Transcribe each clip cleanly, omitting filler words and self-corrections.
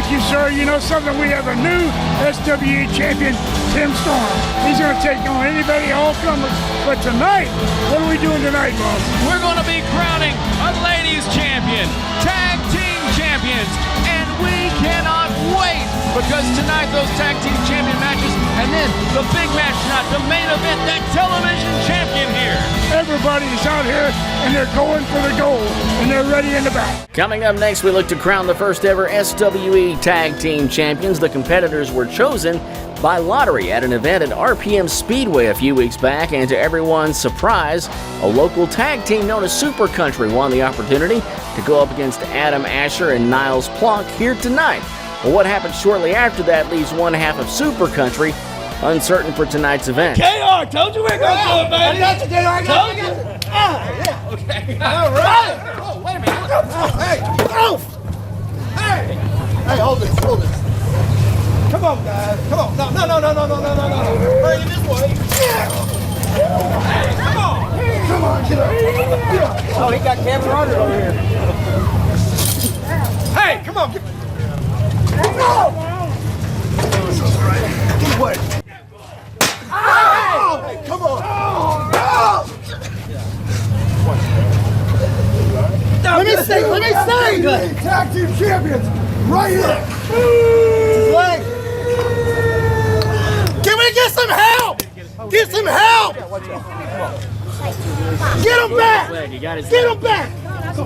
Thank you, sir. You know something? We have a new SWE champion, Tim Storm. He's going to take on anybody, all comers. But tonight, what are we doing tonight, boss? We're going to be crowning a ladies champion, tag team champions, and we cannot wait because tonight those tag team champion matches, and then the big match tonight, the main event, that television champion here. Everybody's out here, and they're going for the gold, and they're ready in the back. Coming up next, we look to crown the first ever SWE Tag Team Champions. The competitors were chosen by lottery at an event at RPM Speedway a few weeks back, and to everyone's surprise, a local tag team known as Super Country won the opportunity to go up against Adam Asher and Niles Plunk here tonight. Well, what happens shortly after that leaves one half of Super Country uncertain for tonight's event. KR, told you we're going to do it, baby. I got you, KR. I got you. Yeah. Okay. All right. Oh, wait a minute. Oh, hey. Hey, hold this. Come on, guys. Come on. No. Bring it this way. Yeah. Hey, come on. Come on, get up. Oh, he got Kevin Rodgers over here. Hey, come on. Get away. Hey, come on. Let me see. Tag team champions, right here. Can we get some help? Get some help. Get him back. Get him back. Go.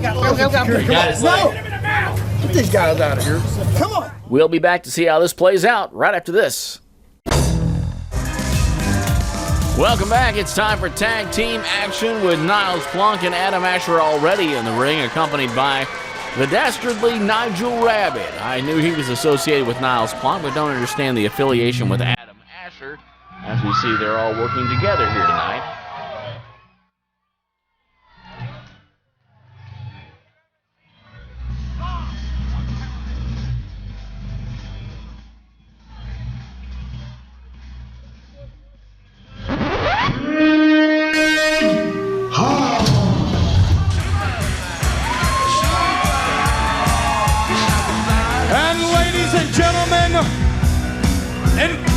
Get these guys out of here. Come on. We'll be back to see how this plays out right after this. Welcome back. It's time for tag team action with Niles Plunk and Adam Asher already in the ring, accompanied by the dastardly Nigel Rabid. I knew he was associated with Niles Plunk, but don't understand the affiliation with Adam Asher. As we see, they're all working together here tonight.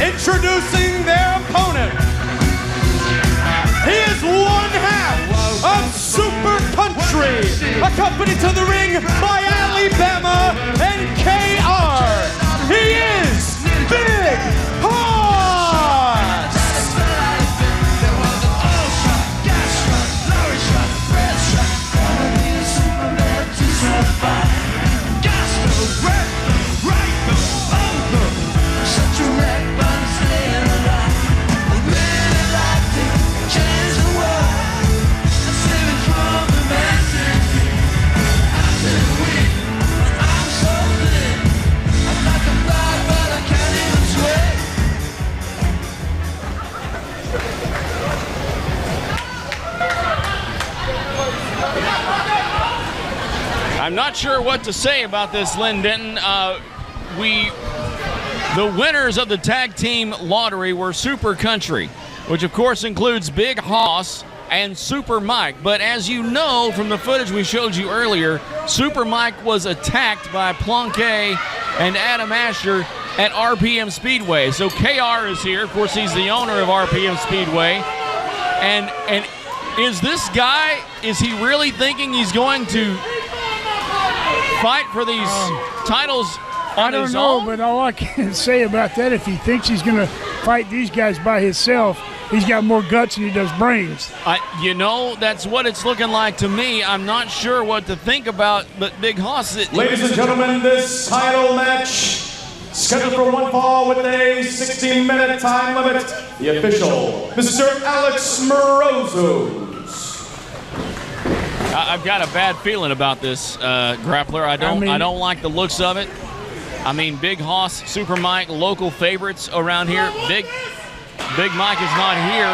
Introducing their opponent. He is one half of Super Country, accompanied to the ring by Alabama and KR. He is Big Hoss. I'm not sure what to say about this, Lynn Denton. The winners of the tag team lottery were Super Country, which of course includes Big Hoss and Super Mike. But as you know from the footage we showed you earlier, Super Mike was attacked by Plunk and Adam Asher at RPM Speedway. So KR is here. Of course, he's the owner of RPM Speedway. And is this guy, is he really thinking he's going to fight for these titles on his own? But all I can say about that, if he thinks he's going to fight these guys by himself, he's got more guts than he does brains. That's what it's looking like to me. I'm not sure what to think about, but Big Hoss... Ladies and gentlemen, this title match scheduled for one fall with a 60-minute time limit. The official, Mr. Alex Morozos. I've got a bad feeling about this, Grappler. I don't like the looks of it. I mean, Big Hoss, Super Mike, local favorites around here. Big Mike is not here.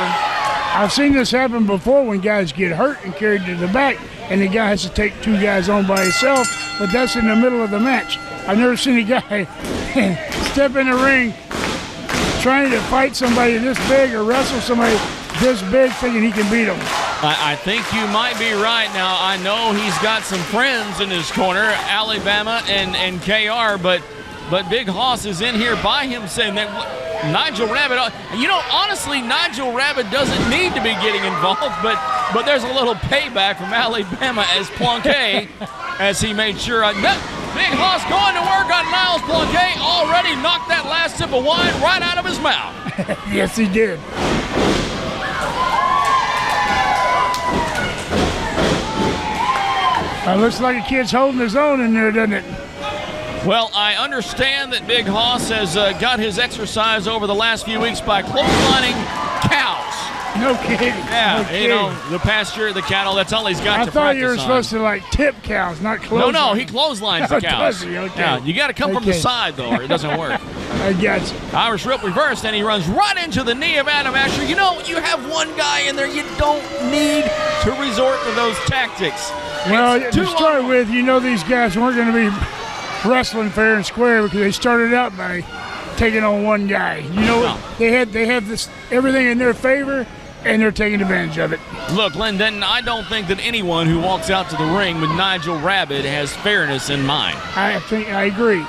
I've seen this happen before when guys get hurt and carried to the back, and the guy has to take two guys on by himself, but that's in the middle of the match. I've never seen a guy step in the ring trying to fight somebody this big or wrestle somebody this big thinking he can beat them. I think you might be right. Now, I know he's got some friends in his corner, Alabama and KR, but but Big Hoss is in here by him saying that Nigel Rabid, honestly, Nigel Rabid doesn't need to be getting involved, but there's a little payback from Alabama as Planquet, as he made sure. Big Hoss going to work on Niles Planquet, already knocked that last sip of wine right out of his mouth. Yes, he did. Looks like a kid's holding his own in there, doesn't it? Well, I understand that Big Hoss has got his exercise over the last few weeks by clotheslining cows. No kidding. Yeah, no kidding. The pasture, the cattle, that's all he's got to practice on. I thought you were supposed to, like, tip cows, not clothesline. No, he clotheslines the cows. Does he? Okay. Yeah, you got to come from the side, though, or it doesn't work. I got you. Irish whip reversed, and he runs right into the knee of Adam Asher. You have one guy in there. You don't need to resort to those tactics. Well, to start with, these guys weren't going to be wrestling fair and square because they started out by taking on one guy. They have this everything in their favor, and they're taking advantage of it. Look, Len Denton, I don't think that anyone who walks out to the ring with Nigel Rabid has fairness in mind. I agree.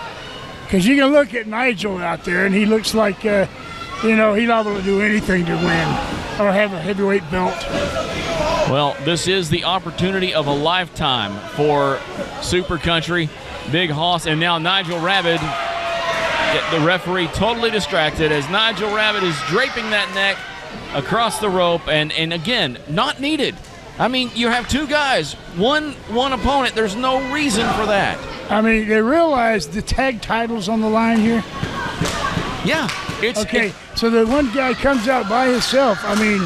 Because you can look at Nigel out there, and he looks like, he's liable to do anything to win or have a heavyweight belt. Well, this is the opportunity of a lifetime for Super Country. Big Hoss, and now Nigel Rabid, the referee totally distracted as Nigel Rabid is draping that neck across the rope, and again, not needed. I mean, you have two guys, one opponent. There's no reason for that. I mean, they realize the tag title's on the line here. Yeah. So the one guy comes out by himself. I mean,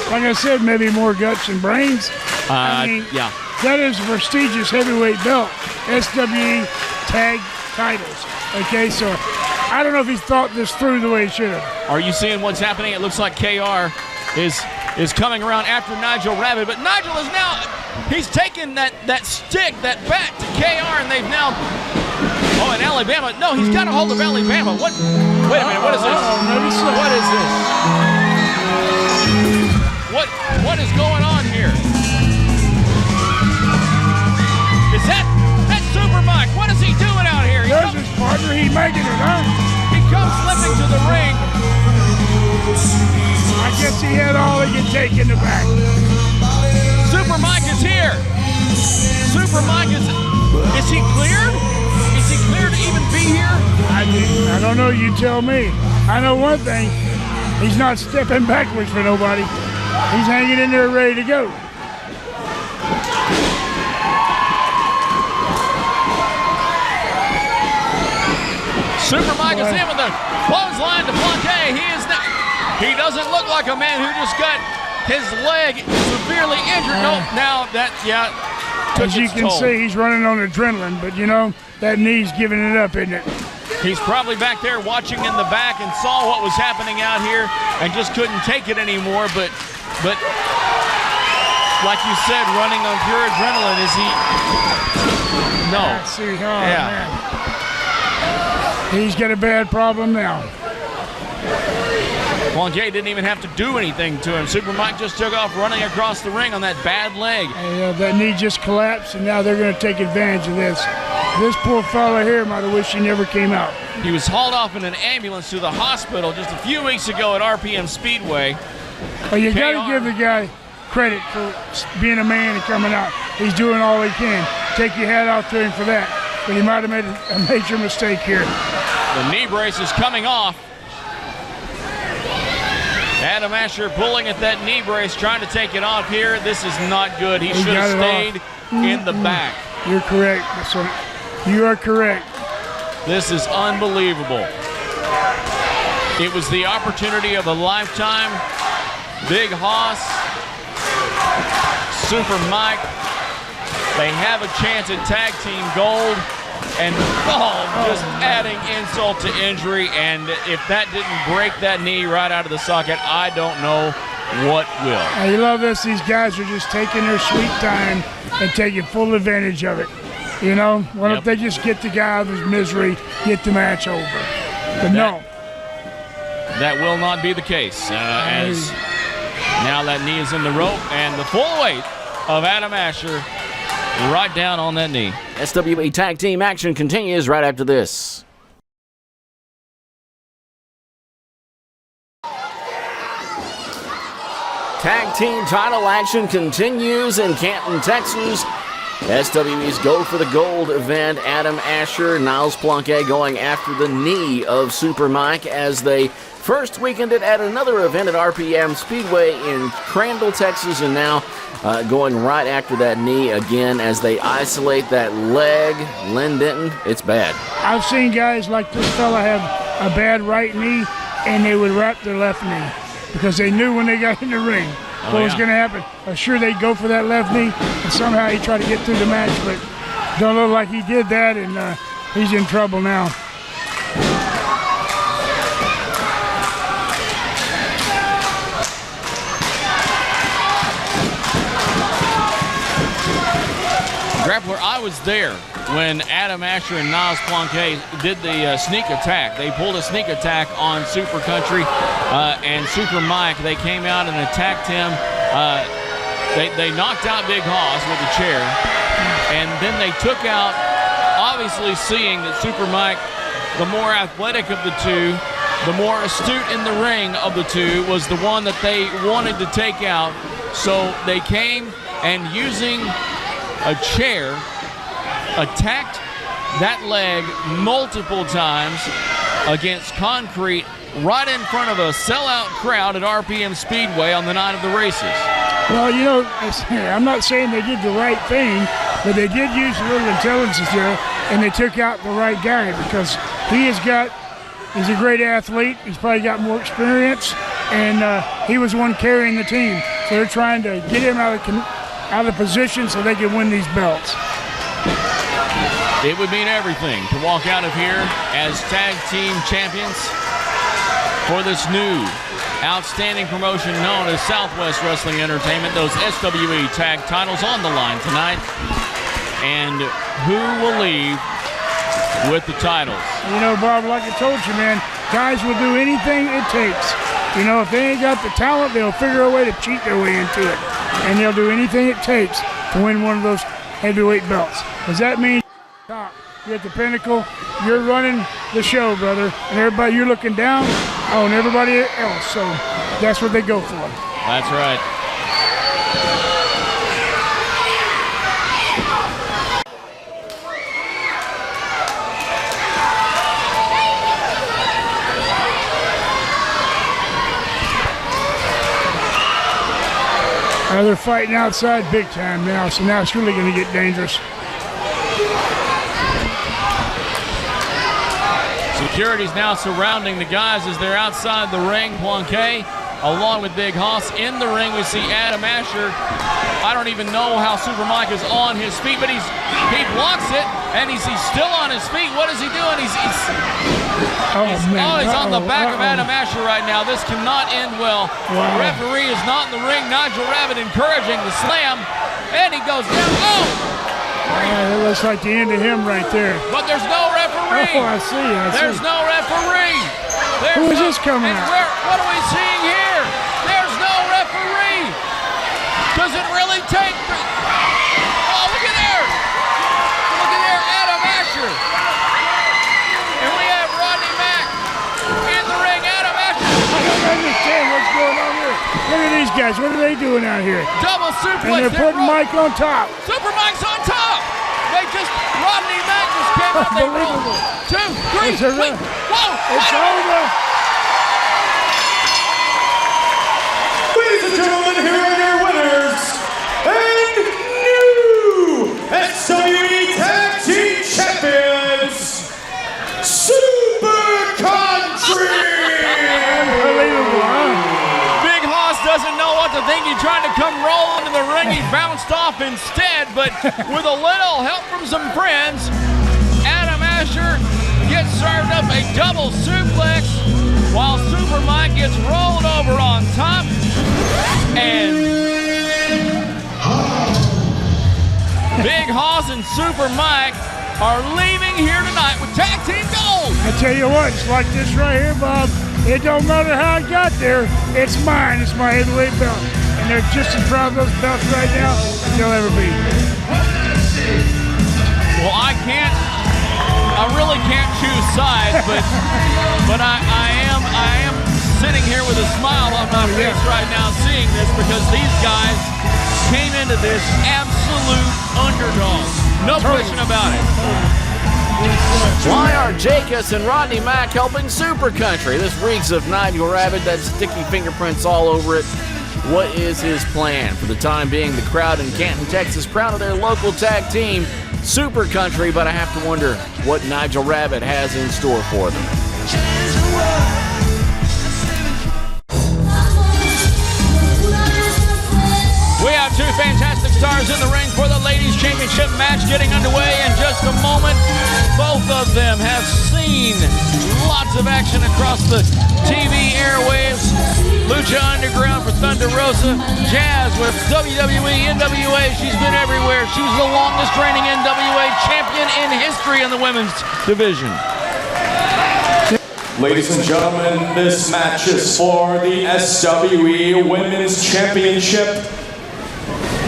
like I said, maybe more guts and brains. Yeah. That is a prestigious heavyweight belt, SWE tag titles. Okay, so I don't know if he's thought this through the way he should have. Are you seeing what's happening? It looks like KR is coming around after Nigel Rabid, but Nigel is now, he's taken that stick, that bat to KR, and they've now, in Alabama, no, he's got a hold of Alabama. What? Wait a minute, what is this? What is this? What is going on here? Is that's Super Mike? What is he doing out here? There's his partner. He's making it, huh? He comes slipping to the ring. I guess he had all he could take in the back. Super Mike is here. Super Mike is he cleared? Is he cleared to even be here? I don't know. You tell me. I know one thing. He's not stepping backwards for nobody. He's hanging in there ready to go. Super Mike is in with the clothesline to Planquet. He doesn't look like a man who just got his leg severely injured. As you can see, he's running on adrenaline, but that knee's giving it up, isn't it? He's probably back there watching in the back and saw what was happening out here and just couldn't take it anymore. But like you said, running on pure adrenaline, is he? No. Man. He's got a bad problem now. Planquet didn't even have to do anything to him. Super Mike just took off running across the ring on that bad leg. That knee just collapsed, and now they're going to take advantage of this. This poor fella here might have wished he never came out. He was hauled off in an ambulance to the hospital just a few weeks ago at RPM Speedway. Well, you got to give the guy credit for being a man and coming out. He's doing all he can. Take your hat off to him for that. But he might have made a major mistake here. The knee brace is coming off. Adam Asher pulling at that knee brace, trying to take it off here. This is not good. He should have stayed in the back. You're correct. You are correct. This is unbelievable. It was the opportunity of a lifetime. Big Hoss, Super Mike, they have a chance at tag team gold, and just adding insult to injury. And if that didn't break that knee right out of the socket, I don't know what will. You love this. These guys are just taking their sweet time and taking full advantage of it. Why don't they just get the guy out of his misery, get the match over? But no. That will not be the case, as now that knee is in the rope, and the full weight of Adam Asher right down on that knee. SWE Tag Team action continues right after this. Tag team title action continues in Canton, Texas. SWE's Go for the Gold event. Adam Asher, Niles Plonke going after the knee of Super Mike as they first weekended at another event at RPM Speedway in Crandall, Texas, and now going right after that knee again as they isolate that leg. Len Denton, it's bad. I've seen guys like this fella have a bad right knee, and they would wrap their left knee because they knew when they got in the ring what was going to happen. I'm sure they'd go for that left knee, and somehow he tried to get through the match, but don't look like he did that, and he's in trouble now. Grappler, I was there when Adam Asher and Niles Plonke did the sneak attack. They pulled a sneak attack on Super Country and Super Mike. They came out and attacked him. They knocked out Big Hoss with a chair, and then they took out, obviously seeing that Super Mike, the more athletic of the two, the more astute in the ring of the two, was the one that they wanted to take out. So they came and using a chair, attacked that leg multiple times against concrete right in front of a sellout crowd at RPM Speedway on the night of the races. Well, you know, I'm not saying they did the right thing, but they did use a little intelligence there, and they took out the right guy because he's a great athlete. He's probably got more experience, and he was the one carrying the team. So they're trying to get him out of position so they can win these belts. It would mean everything to walk out of here as tag team champions for this new outstanding promotion known as Southwest Wrestling Entertainment. Those SWE tag titles on the line tonight. And who will leave with the titles? You know, Bob, like I told you, man, guys will do anything it takes. You know, if they ain't got the talent, they'll figure a way to cheat their way into it. And they'll do anything it takes to win one of those heavyweight belts. Does that mean you're at the pinnacle, you're running the show, brother, and everybody, you're looking down on everybody else, so that's what they go for. That's right. They're fighting outside big time now, so now it's really going to get dangerous. Security's now surrounding the guys as they're outside the ring. Plonke, along with Big Hoss. In the ring, we see Adam Asher. I don't even know how Super Mike is on his feet, but he blocks it, and he's still on his feet. What is he doing? He's on the back of Adam Asher right now. This cannot end well. The referee is not in the ring. Nigel Rabid encouraging the slam, and he goes down. Oh! It looks like the end of him right there. But there's no referee. Oh, I see. There's no referee. Who is this coming out? What are we seeing here? There's no referee. Does it really take? Oh, look at there. Look at there, Adam Asher. And we have Rodney Mack in the ring. Adam Asher. I don't understand what's going on here. Look at these guys. What are they doing out here? Double suplex. And they're putting Mike on top. Super Mike's on top. Rodney Mack just came out. They rolled. 2, 3. Wait. Whoa. It's over. Ladies and gentlemen, here are your winners and new SWE Tag Team Champions, Super Country! Unbelievable, huh? Big Hoss doesn't know what to think. He tried to come roll into the ring. He bounced off instead, but with a little help from some friends, Adam Asher gets served up a double suplex while Super Mike gets rolled over on top. And Big Hoss and Super Mike are leaving here tonight with tag team gold. I tell you what, it's like this right here, Bob. It don't matter how I got there. It's mine. It's my heavyweight belt. And they're just as proud of those belts right now as they'll ever be. Well, I really can't choose sides, but I am sitting here with a smile on my our face right now seeing this, because these guys came into this absolute underdogs. No question about it. Why are Jacobs and Rodney Mack helping Super Country? This reeks of Nigel Rabid, that sticky fingerprints all over it. What is his plan? For the time being, the crowd in Canton, Texas, proud of their local tag team, Super Country, but I have to wonder what Nigel Rabid has in store for them. We have two fantastic stars in the ring for the Ladies Championship match getting underway in just a moment. Both of them have seen lots of action across the TV airwaves. Lucha Underground for Thunder Rosa. Jazz with WWE, NWA. She's been everywhere. She's the longest reigning NWA champion in history in the women's division. Ladies and gentlemen, this match is for the SWE Women's Championship.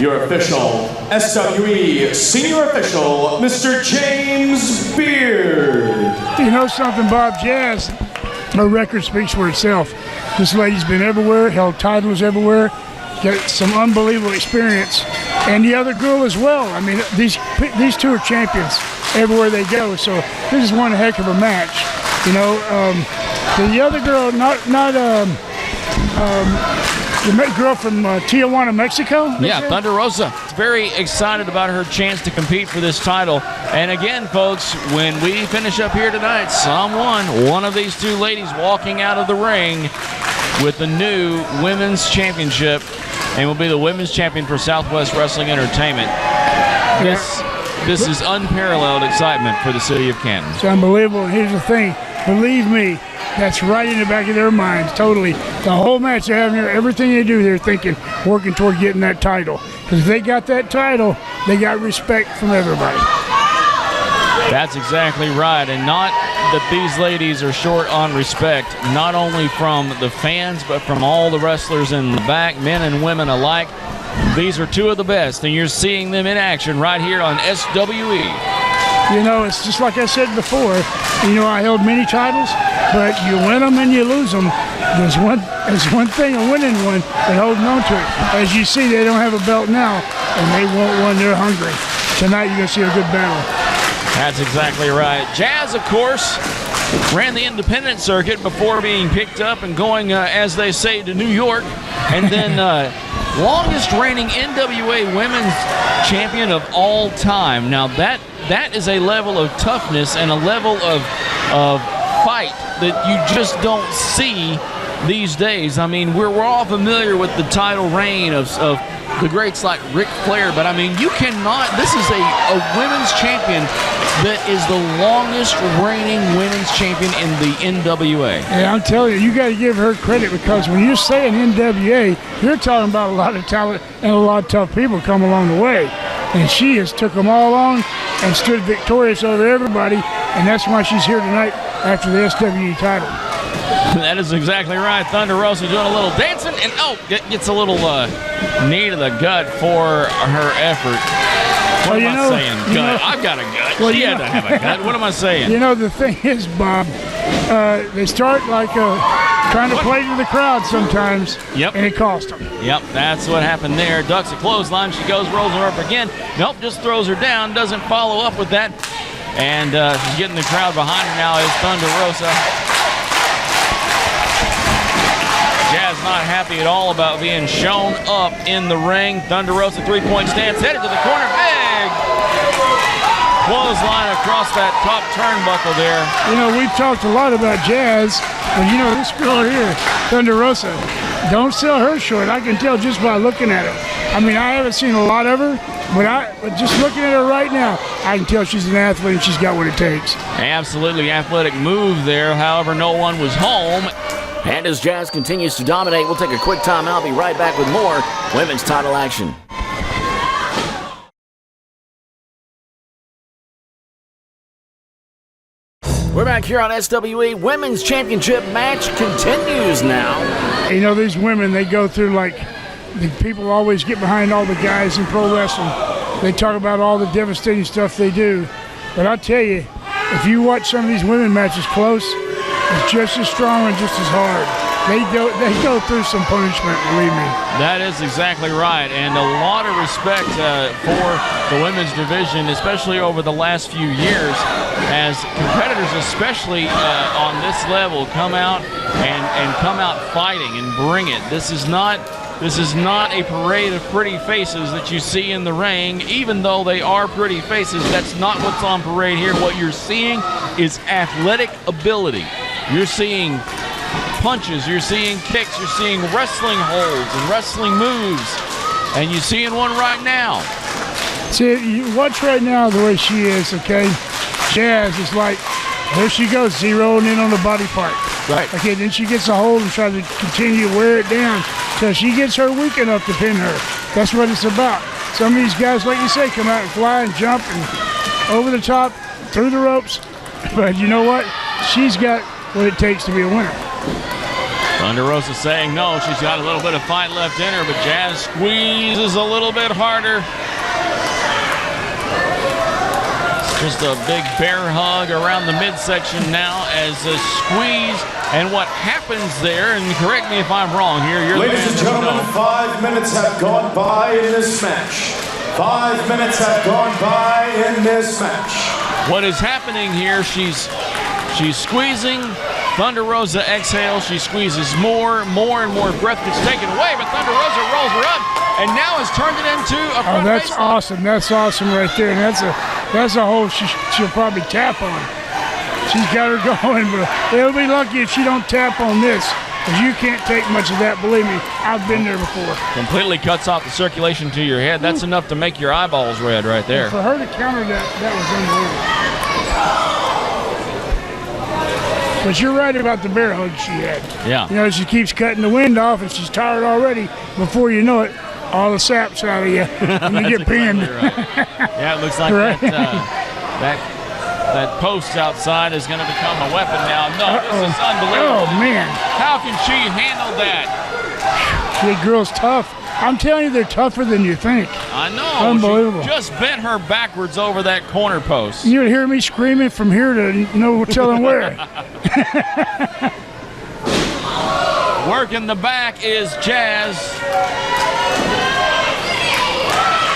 Your official SWE Senior Official, Mr. James Beard. You know something, Bob? Jazz, her record speaks for itself. This lady's been everywhere, held titles everywhere, got some unbelievable experience. And the other girl as well. I mean, these two are champions everywhere they go. So this is one heck of a match. You know, the other girl, the girl from Tijuana, Mexico? Yeah, Thunder Rosa. Very excited about her chance to compete for this title. And again, folks, when we finish up here tonight, one of these two ladies walking out of the ring with the new Women's Championship and will be the Women's Champion for Southwest Wrestling Entertainment. This is unparalleled excitement for the city of Canton. It's unbelievable. And here's the thing. Believe me, that's right in the back of their minds, totally. The whole match they're having here, everything they do, they're thinking, working toward getting that title. Because if they got that title, they got respect from everybody. That's exactly right. And not that these ladies are short on respect, not only from the fans, but from all the wrestlers in the back, men and women alike. These are two of the best, and you're seeing them in action right here on SWE. You know, it's just like I said before. You know, I held many titles, but you win them and you lose them. There's one thing of winning one and holding on to it. As you see, they don't have a belt now, and they want one. They're hungry. Tonight, you're going to see a good battle. That's exactly right. Jazz, of course, ran the independent circuit before being picked up and going, as they say, to New York. And then longest reigning NWA Women's Champion of all time. Now, that is a level of toughness and a level of fight that you just don't see these days. I mean, we're all familiar with the title reign of the greats like Ric Flair, but I mean, you cannot. This is a women's champion that is the longest reigning women's champion in the NWA. Yeah, I'm telling you, you got to give her credit, because when you say an NWA, you're talking about a lot of talent and a lot of tough people come along the way. And she has took them all on and stood victorious over everybody, and that's why she's here tonight after the SWE title. That is exactly right. Thunder Rosa doing a little dancing, and gets a little knee to the gut for her effort. What am I saying? Gut. I've got a gut. Well, she had to have a gut. What am I saying? You know, the thing is, Bob, they start like trying to play to the crowd sometimes, and it cost them. Yep, that's what happened there. Ducks a clothesline. She goes, rolls her up again. Nope, just throws her down. Doesn't follow up with that. And she's getting the crowd behind her now is Thunder Rosa. Jazz not happy at all about being shown up in the ring. Thunder Rosa, three-point stance, headed to the corner. Big clothesline across that top turnbuckle there. You know, we've talked a lot about Jazz, but you know, this girl here, Thunder Rosa, don't sell her short. I can tell just by looking at her. I mean, I haven't seen a lot of her, but just looking at her right now, I can tell she's an athlete and she's got what it takes. Absolutely athletic move there. However, no one was home. And as Jazz continues to dominate, we'll take a quick time out. Be right back with more women's title action. We're back here on SWE. Women's Championship match continues now. You know, these women, they go through like, the people always get behind all the guys in pro wrestling. They talk about all the devastating stuff they do. But I'll tell you, if you watch some of these women matches close, it's just as strong and just as hard. they go through some punishment, believe me. That is exactly right, and a lot of respect for the women's division, especially over the last few years, as competitors, especially on this level, come out and come out fighting and bring it. This is not a parade of pretty faces that you see in the ring, even though they are pretty faces. That's not what's on parade here. What you're seeing is athletic ability. You're seeing punches, you're seeing kicks, you're seeing wrestling holds and wrestling moves, and you're seeing one right now. See, you watch right now the way she is, okay? Jazz is like, there she goes, zeroing in on the body part. Right. Okay, then she gets a hold and tries to continue to wear it down till she gets her weak enough to pin her. That's what it's about. Some of these guys, like you say, come out and fly and jump and over the top, through the ropes. But you know what? She's got what it takes to be a winner. Thunder Rosa saying no, she's got a little bit of fight left in her, but Jazz squeezes a little bit harder. Just a big bear hug around the midsection now as a squeeze. And what happens there, and correct me if I'm wrong here, you're Ladies and gentlemen, 5 minutes have gone by in this match. 5 minutes have gone by in this match. What is happening here, she's squeezing. Thunder Rosa exhales. She squeezes more and more breath gets taken away, but Thunder Rosa rolls her up and now has turned it into a front that's baseline. awesome. That's awesome right there. And that's a hole she'll probably tap on. She's got her going, but they'll be lucky if she don't tap on this, because you can't take much of that. Believe me, I've been there before. Completely cuts off the circulation to your head. That's enough to make your eyeballs red right there. And for her to counter that was unbelievable. But you're right about the bear hug she had. Yeah. You know, she keeps cutting the wind off, and she's tired already. Before you know it, all the sap's out of you, and you get pinned. Exactly right. Yeah, it looks like Right. that post outside is going to become a weapon now. No, this is unbelievable. Oh, man. How can she handle that? That girl's tough. I'm telling you, they're tougher than you think. I know. Unbelievable. She just bent her backwards over that corner post. You would hear me screaming from here to no telling where. Working the back is Jazz.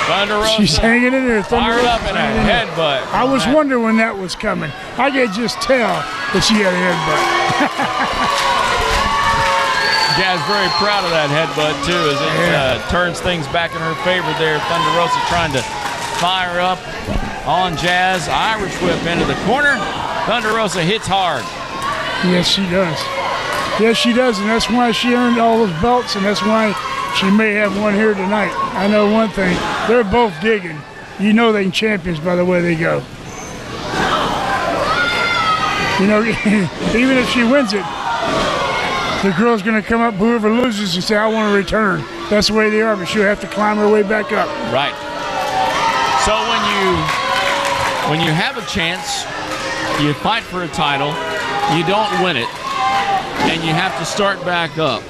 Thunder Rosa. She's hanging in there. Fired up in a headbutt. I was wondering when that was coming. I could just tell that she had a headbutt. Jazz very proud of that headbutt too, as it turns things back in her favor there. Thunder Rosa trying to fire up on Jazz. Irish whip into the corner. Thunder Rosa hits hard. Yes, she does. Yes, she does, and that's why she earned all those belts, and that's why she may have one here tonight. I know one thing. They're both digging. You know they're champions by the way they go. You know, even if she wins it, the girl's going to come up, whoever loses, and say, I want to return. That's the way they are, but she'll have to climb her way back up. Right. So when you have a chance, you fight for a title, you don't win it, and you have to start back up.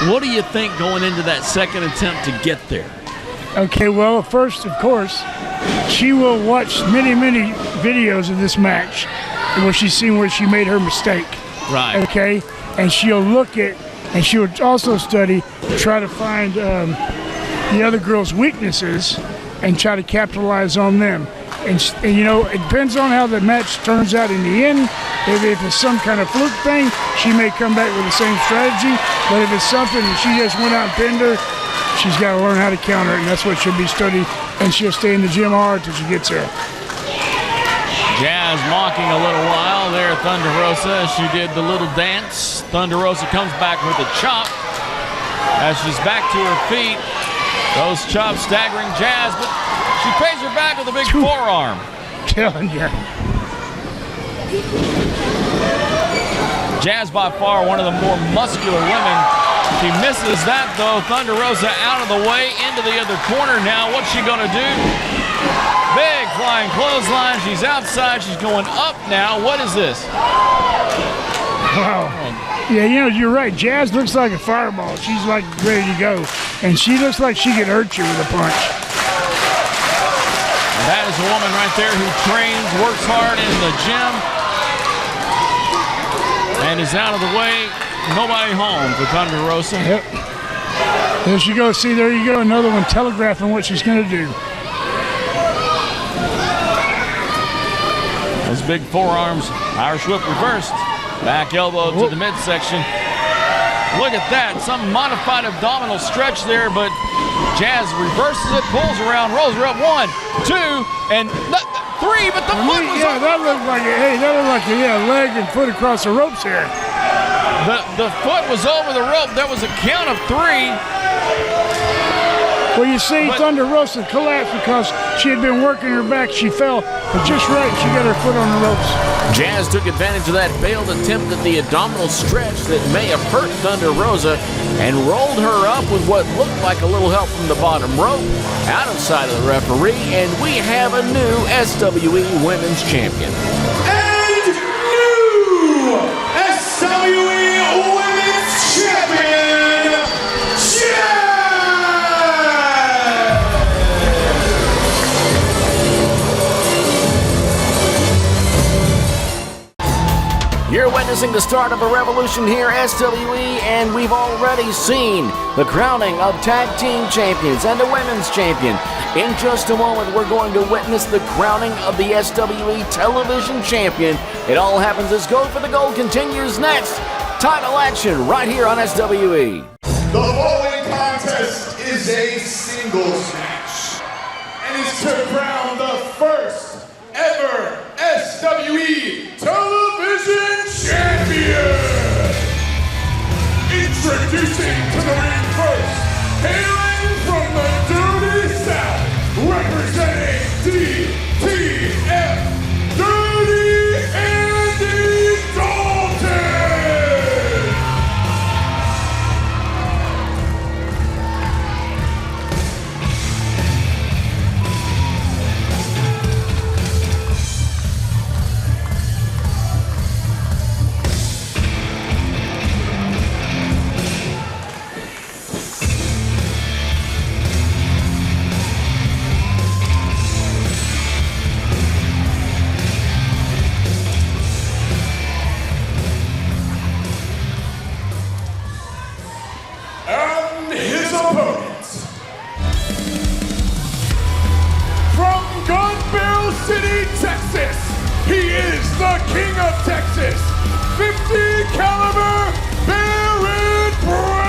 What do you think going into that second attempt to get there? Okay, well, first, of course, she will watch many, many videos of this match where she's seen where she made her mistake. Right. Okay? And she'll look at, and she'll also study, try to find the other girl's weaknesses and try to capitalize on them. And you know, it depends on how the match turns out in the end. If it's some kind of fluke thing, she may come back with the same strategy. But if it's something that she just went out and pinned her, she's got to learn how to counter it, and that's what she'll be studying. And she'll stay in the gym hard till she gets there. Jazz mocking a little while there, Thunder Rosa. She did the little dance. Thunder Rosa comes back with a chop as she's back to her feet. Those chops staggering Jazz, but she pays her back with a big forearm. Telling you. Jazz by far one of the more muscular women. She misses that though. Thunder Rosa out of the way into the other corner now. What's she gonna do? Big flying clothesline. She's outside. She's going up now. What is this? Wow. Yeah, you know, you're right. Jazz looks like a fireball. She's like ready to go. And she looks like she could hurt you with a punch. And that is a woman right there who trains, works hard in the gym, and is out of the way nobody home for Thunder Rosa. Yep. There she goes. See, there you go. Another one telegraphing what she's going to do. Those big forearms. Irish whip reversed. Back elbow to the midsection. Look at that. Some modified abdominal stretch there, but Jazz reverses it, pulls around, rolls her up. 1, 2, and 3, but the foot was that looked like a leg and foot across the ropes here. The foot was over the rope. There was a count of 3. Well, you see, Thunder Rosa collapsed because she had been working her back. She fell, but just right, she got her foot on the ropes. Jazz took advantage of that failed attempt at the abdominal stretch that may have hurt Thunder Rosa and rolled her up with what looked like a little help from the bottom rope out of sight of the referee, and we have a new SWE Women's Champion. And new SWE Women's Champion, Jazz! You're witnessing the start of a revolution here, SWE, and we've already seen the crowning of Tag Team Champions and the Women's Champion. In just a moment, we're going to witness the crowning of the SWE Television Champion. It all happens as Go for the Gold continues next. Title action right here on SWE. The following contest is a singles match and is to crown the first ever SWE Television Champion. Introducing to the ring first, hailing from the Dirty South, representing DTF, Dirty Andy Dalton. And his opponent, from Gunbarrel City, Texas, he is the King of Texas, 50 caliber Barrett Brown.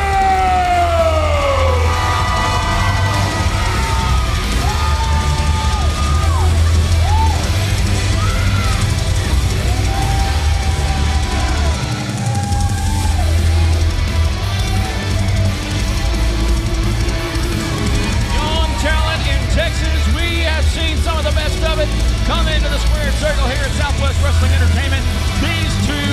Texas, we have seen some of the best of it come into the squared circle here at Southwest Wrestling Entertainment. These two,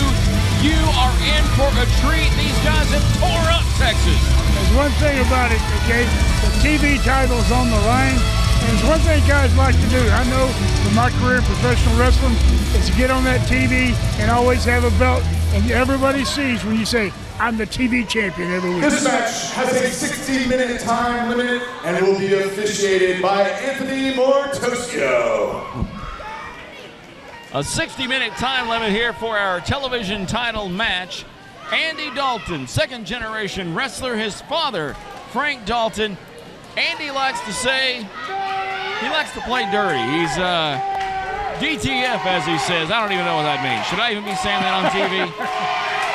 you are in for a treat. These guys have tore up Texas. There's one thing about it, okay? The TV title's on the line, and there's one thing guys like to do. I know from my career in professional wrestling is to get on that TV and always have a belt, and everybody sees when you say, I'm the TV champion every week. This match has a 60-minute time limit and will be officiated by Anthony Mortosio. A 60-minute time limit here for our television title match. Andy Dalton, second-generation wrestler. His father, Frank Dalton. Andy likes to say he likes to play dirty. He's DTF, as he says. I don't even know what that means. Should I even be saying that on TV?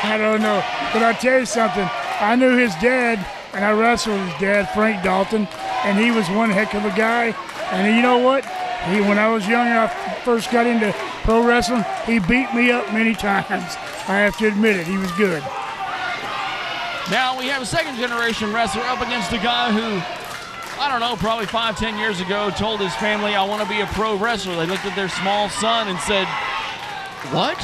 I don't know, but I'll tell you something. I knew his dad, and I wrestled his dad, Frank Dalton, and he was one heck of a guy. And you know what? When I was young and I first got into pro wrestling, he beat me up many times. I have to admit it. He was good. Now we have a second-generation wrestler up against a guy who, I don't know, probably 5-10 years ago told his family, I want to be a pro wrestler. They looked at their small son and said, what?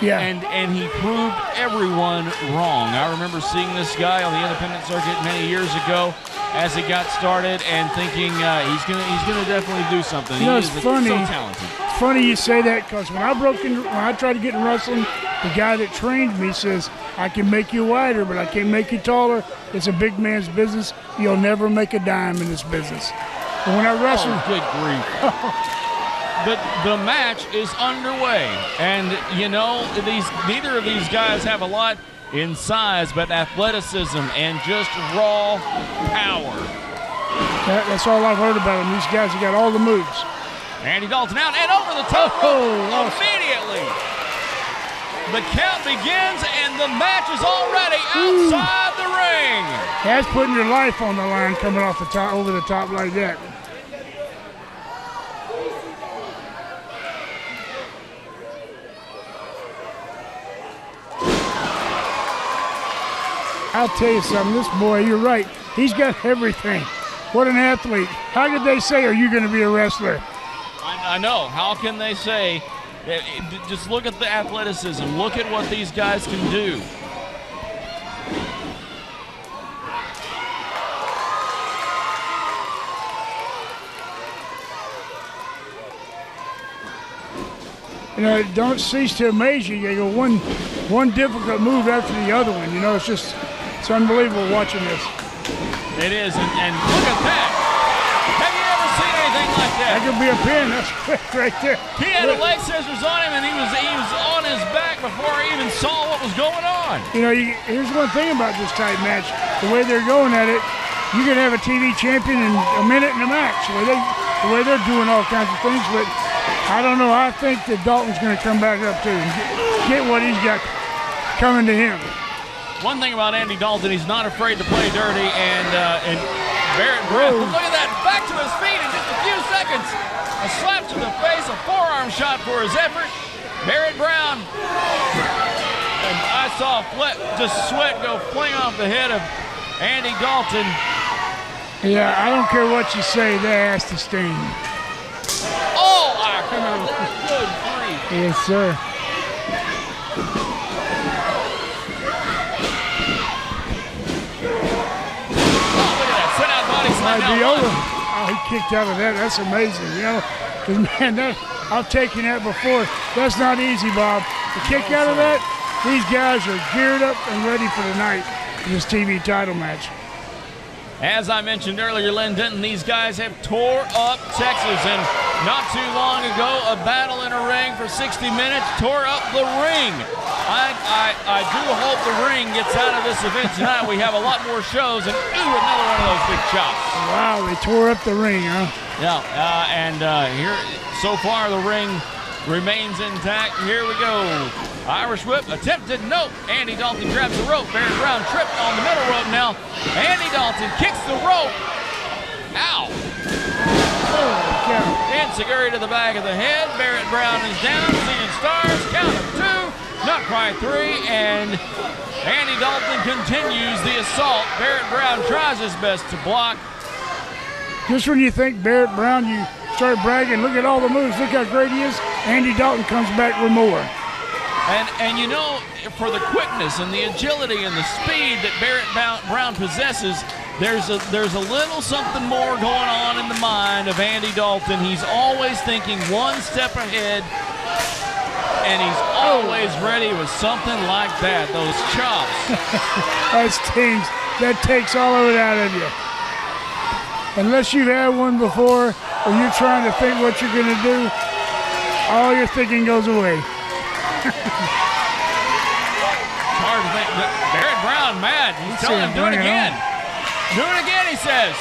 Yeah. And he proved everyone wrong. I remember seeing this guy on the independent circuit many years ago as he got started and thinking he's gonna definitely do something. You know, it's funny. So talented. It's funny you say that because when I tried to get in wrestling, the guy that trained me says, I can make you wider, but I can't make you taller. It's a big man's business. You'll never make a dime in this business. But when I wrestled, good grief. The match is underway, and you know neither of these guys have a lot in size, but athleticism and just raw power. That's all I've heard about him. These guys have got all the moves. Andy Dalton out and over the top rope immediately. The count begins and the match is already outside the ring. That's putting your life on the line coming off the top, over the top like that. I'll tell you something, this boy, you're right. He's got everything. What an athlete. How could they say, are you going to be a wrestler? I know. How can they say? Just look at the athleticism. Look at what these guys can do. You know, it don't cease to amaze you. You go one difficult move after the other one. You know, it's unbelievable watching this. It is, and look at that. Have you ever seen anything like that? That could be a pin. That's quick right there. He had the leg scissors on him, and he was on his back before he even saw what was going on. You know, here's one thing about this type match. The way they're going at it, you can have a TV champion in a minute in a match. The way they're doing all kinds of things, but I don't know. I think that Dalton's going to come back up too and get what he's got coming to him. One thing about Andy Dalton, he's not afraid to play dirty, and Barrett Brown, look at that, back to his feet in just a few seconds. A slap to the face, a forearm shot for his effort. Barrett Brown, and I saw just sweat go fling off the head of Andy Dalton. Yeah, I don't care what you say, that has to sting. Oh, good grief. Yes, sir. Oh, he kicked out of that. That's amazing, you know. Because, man, I've taken that before. That's not easy, Bob. To kick out of that, these guys are geared up and ready for the night in this TV title match. As I mentioned earlier, Len Denton, these guys have tore up Texas, and not too long ago, a battle in a ring for 60 minutes tore up the ring. I do hope the ring gets out of this event tonight. We have a lot more shows, and another one of those big chops. Wow, they tore up the ring, huh? Yeah, here, so far the ring remains intact. Here we go. Irish whip attempted. Nope. Andy Dalton grabs the rope. Barrett Brown tripped on the middle rope now. Andy Dalton kicks the rope. Ow. Enziguri to the back of the head. Barrett Brown is down. Seeing stars. Count of two. Not quite three. And Andy Dalton continues the assault. Barrett Brown tries his best to block. Just when you think Barrett Brown, you start bragging, look at all the moves, look how great he is. Andy Dalton comes back with more. And you know, for the quickness and the agility and the speed that Barrett Brown possesses, there's a little something more going on in the mind of Andy Dalton. He's always thinking one step ahead, and he's always ready with something like that, those chops. That takes all of it out of you. Unless you've had one before, or you're trying to think what you're going to do, all your thinking goes away. It's hard to think. Barrett Brown mad. He's telling him, do it again. Do it again, he says.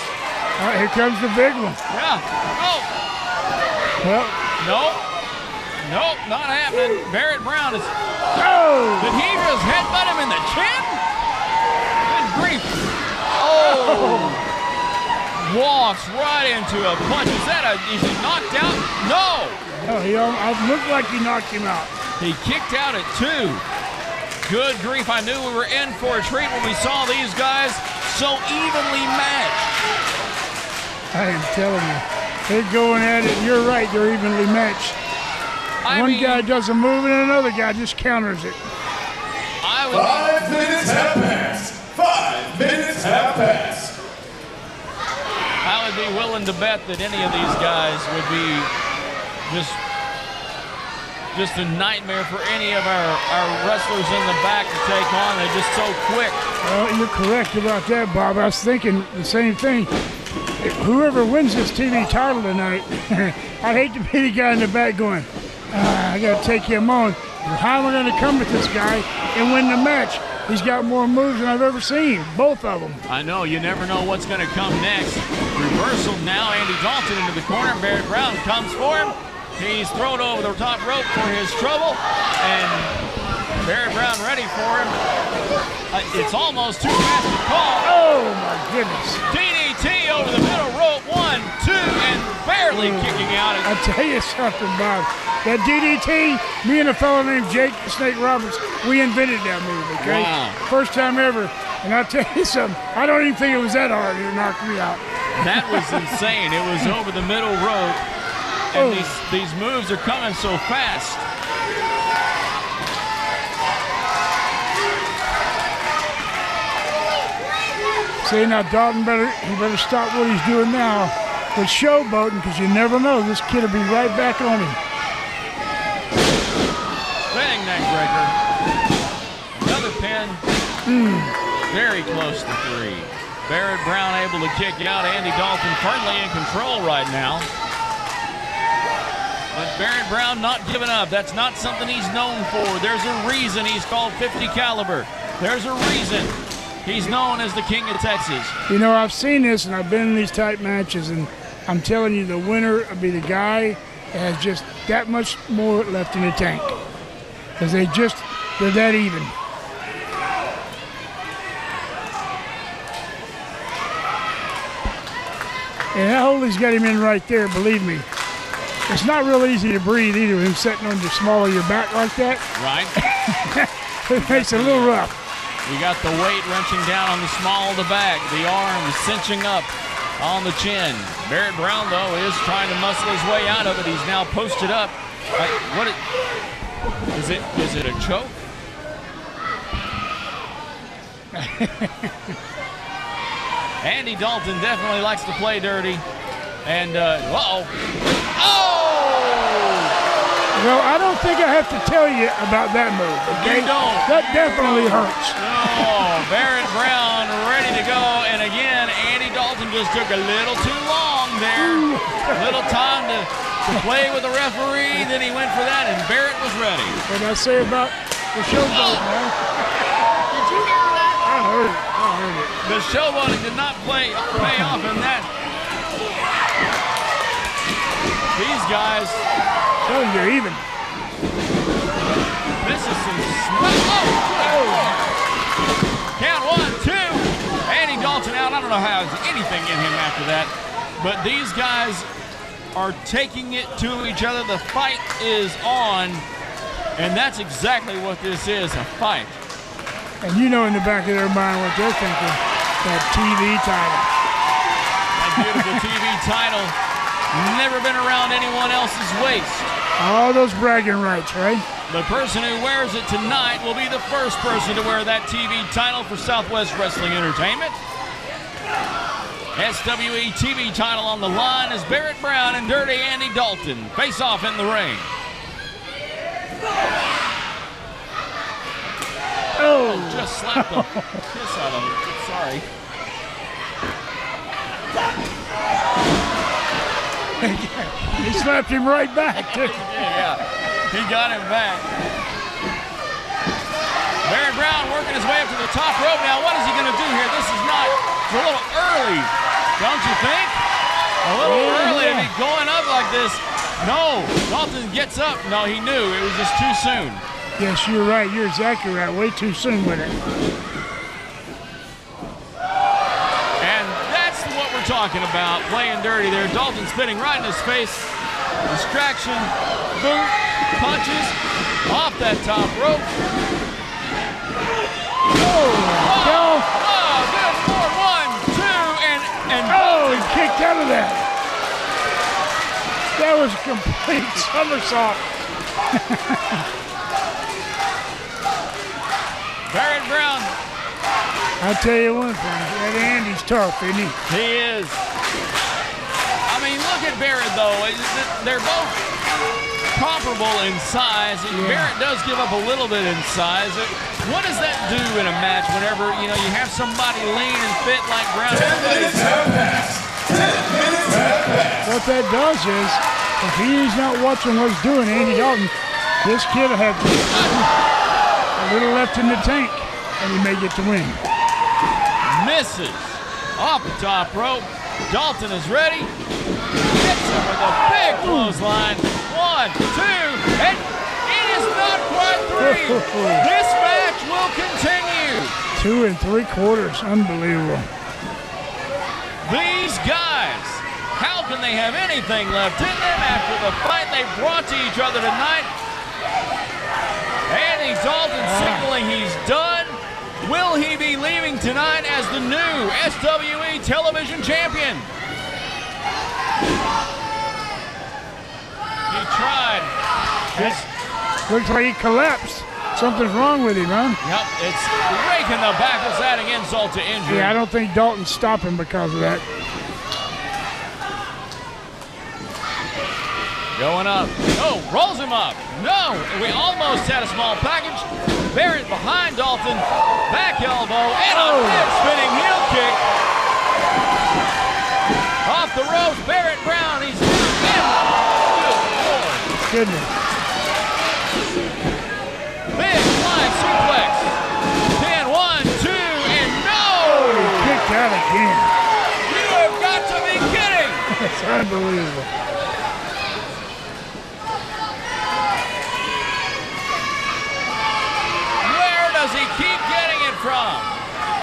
All right, here comes the big one. Yeah. Oh. Well. Nope, not happening. Barrett Brown is. Oh! Did he just headbutt him in the chin? Good grief. Oh! Walks right into a punch. Is he knocked out? No! Oh, it looked like he knocked him out. He kicked out at two. Good grief, I knew we were in for a treat when we saw these guys so evenly matched. I am telling you, they're going at it. You're right, they're evenly matched. One guy does a move and another guy just counters it. 5 minutes have passed. 5 minutes have passed. I would be willing to bet that any of these guys would be just a nightmare for any of our wrestlers in the back to take on. They're just so quick. Well, you're correct about that, Bob. I was thinking the same thing. Whoever wins this TV title tonight, I'd hate to be the guy in the back going, I got to take him on. How am I going to come with this guy and win the match? He's got more moves than I've ever seen, both of them. I know, you never know what's going to come next. Reversal now, Andy Dalton into the corner. Barrett Brown comes for him. He's thrown over the top rope for his trouble, and Barrett Brown ready for him. It's almost too fast to call. Oh, my goodness. DDT over the middle rope, 1, 2, and barely kicking out. I'll tell you something, Bob. That DDT, me and a fellow named Jake the Snake Roberts, we invented that move, okay? Wow. First time ever. And I'll tell you something, I don't even think it was that hard to knock me out. That was insane. It was over the middle rope, and these moves are coming so fast. See, now Dalton better stop what he's doing now with showboating, because you never know. This kid will be right back on him. Bang, neck breaker. Another pin. Very close to 3. Barrett Brown able to kick out. Andy Dalton firmly in control right now. But Barrett Brown not giving up. That's not something he's known for. There's a reason he's called 50 caliber. There's a reason he's known as the King of Texas. You know, I've seen this, and I've been in these type matches, and I'm telling you, the winner will be the guy that has just that much more left in the tank. Because they're that even. And that hole he's got him in right there, believe me. It's not real easy to breathe either, him sitting on the small of your back like that. Right. It makes it a little rough. You got the weight wrenching down on the small of the back, the arms cinching up on the chin. Barrett Brown, though, is trying to muscle his way out of it. He's now posted up. Is it a choke? Andy Dalton definitely likes to play dirty. And, uh-oh. Oh! Well, I don't think I have to tell you about that move, okay? You don't. That definitely hurts. Oh, Barrett Brown ready to go. And again, Andy Dalton just took a little too long there. A little time to play with the referee. Then he went for that, and Barrett was ready. What did I say about the showboat, man? Did you hear that? I heard it. The showboating did not pay off in that. These guys. Telling you, you're even. This is some Count 1, 2. Andy Dalton out. I don't know how there's anything in him after that. But these guys are taking it to each other. The fight is on. And that's exactly what this is, a fight. And you know in the back of their mind what they're thinking. That TV title. That beautiful TV title. Never been around anyone else's waist. All those bragging rights, right? The person who wears it tonight will be the first person to wear that TV title for Southwest Wrestling Entertainment. SWE TV title on the line as Barrett Brown and Dirty Andy Dalton face off in the ring. Oh, just slapped the piss out of him. Sorry. He slapped him right back. Yeah, he got him back. Barrett Brown working his way up to the top rope. Now, what is he going to do here? This is not a little early, don't you think? A little early to be going up like this. No, Dalton gets up. No, he knew. It was just too soon. Yes, you're right. You're exactly right. Way too soon with it. And that's what we're talking about, playing dirty there. Dalton spitting right in his face. Distraction, boot, punches, off that top rope. Oh, Good Lord, 1, 2, and he kicked out of that. That was a complete somersault. Barrett Brown. I'll tell you one thing, that Andy's tough, isn't he? He is. I mean, look at Barrett, though. They're both comparable in size. Barrett does give up a little bit in size. What does that do in a match whenever, you have somebody lean and fit like Brown? 10 minutes have passed. 10 minutes have passed. What that does is, if he's not watching what he's doing, Andy Dalton, this kid will have a little left in the tank. and he may get the win. Misses off the top rope. Dalton is ready. Hits him with a big clothesline. 1, 2, and it is not quite 3. This match will continue. 2 3/4. Unbelievable. These guys, how can they have anything left in them after the fight they brought to each other tonight? Andy Dalton signaling he's done. Will he be leaving tonight as the new SWE television champion? He tried. Looks like he collapsed. Something's wrong with him, huh? Yep, it's raking the back. Is adding insult to injury. Yeah, I don't think Dalton's stopping because of that. Going up. No, rolls him up. No, we almost had a small package. Barrett behind Dalton. Back elbow and a big spinning heel kick. Off the ropes, Barrett Brown. He's in. Goodness. Big flying suplex. Pin 1, 2, and no! He kicked out again. You have got to be kidding! That's unbelievable. Where does he keep getting it from?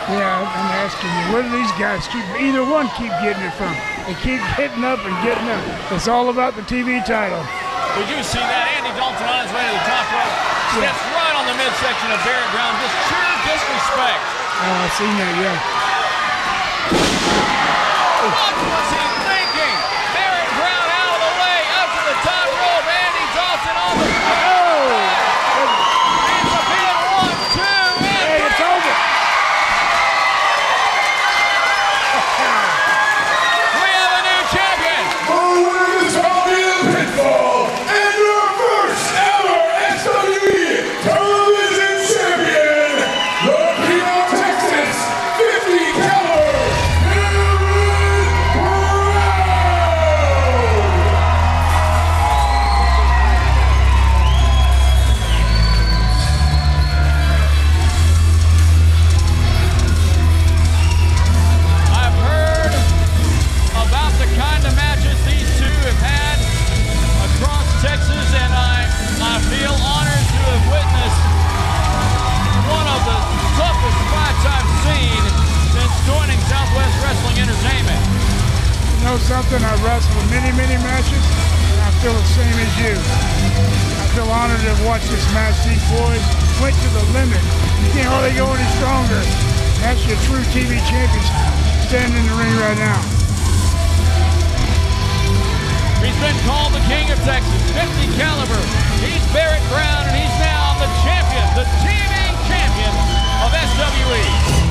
Yeah, I'm asking you, where do these guys keep, either one keep getting it from? They keep hitting up and getting up. It's all about the TV title. Did you see that? Andy Dalton on his way to the top rope. Steps right on the midsection of Barrett Brown. Just pure disrespect. Oh, I've seen that, yeah. What was he thinking? Barrett Brown out of the way, up to the top rope. Andy Dalton on the It's a pin, 1, 2, and Hey, it's over. we have a new champion. Always champion pinfall, and your first ever SWE television champion, the King of Texas, 50 caliber, Barrett Brown. I've heard about the kind of matches these two have had across Texas, and I feel honored to have witnessed one of the toughest fights I've seen since joining Southwest Wrestling Entertainment. You know something? I wrestled many, many matches, and I feel the same as you. I feel honored to have watched this match. These boys went to the limit. You can't hardly go any stronger. That's your true TV champions standing in the ring right now. He's been called the King of Texas, 50 caliber. He's Barrett Brown, and he's now the champion, the TV champion of SWE.